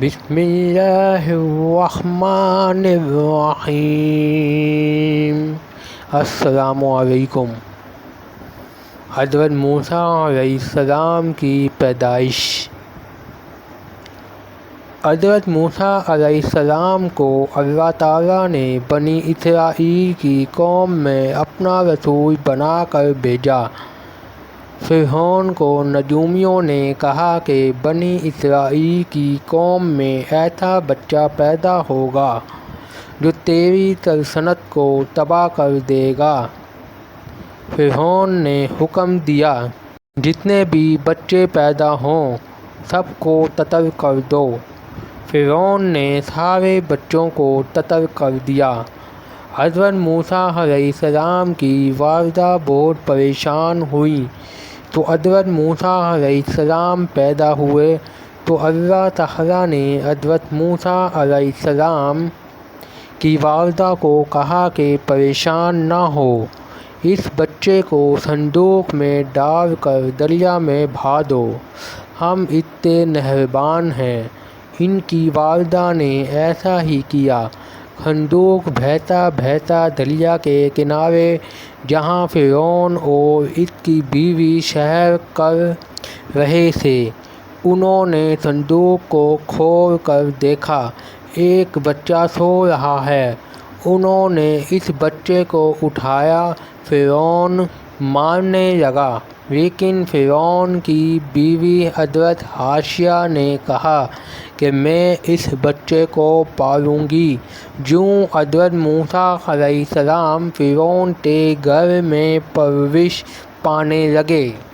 بسم اللہ الرحمن الرحیم۔ السلام علیکم۔ حضرت موسیٰ علیہ السلام کی پیدائش۔ حضرت موسیٰ علیہ السلام کو اللہ تعالیٰ نے بنی اسرائیل کی قوم میں اپنا رسول بنا کر بھیجا۔ فرعون کو نجومیوں نے کہا کہ بنی اسرائیل کی قوم میں ایسا بچہ پیدا ہوگا جو تیری سلطنت کو تباہ کر دے گا۔ فرعون نے حکم دیا، جتنے بھی بچے پیدا ہوں سب کو قتل کر دو۔ فرعون نے سارے بچوں کو قتل کر دیا۔ حضرت موسیٰ علیہ السلام کی والدہ بہت پریشان ہوئی تو حضرت موسیٰ علیہ السلام پیدا ہوئے تو اللہ تعالیٰ نے حضرت موسیٰ علیہ السلام کی والدہ کو کہا کہ پریشان نہ ہو، اس بچے کو صندوق میں ڈال کر دریا میں بہا دو، ہم اتنے مہربان ہیں۔ ان کی والدہ نے ایسا ہی کیا۔ صندوق بہتا بہتا دریا کے کنارے جہاں فرعون اور اس کی بیوی سیر کر رہے تھے، انہوں نے صندوق کو کھول کر دیکھا، ایک بچہ سو رہا ہے۔ انہوں نے اس بچے کو اٹھایا، فرعون مارنے لگا، لیکن فرعون کی بیوی حضرت عائشہ نے کہا کہ میں اس بچے کو پالوں گی۔ یوں حضرت موسیٰ علیہ السلام فرعون کے گھر میں پرورش پانے لگے۔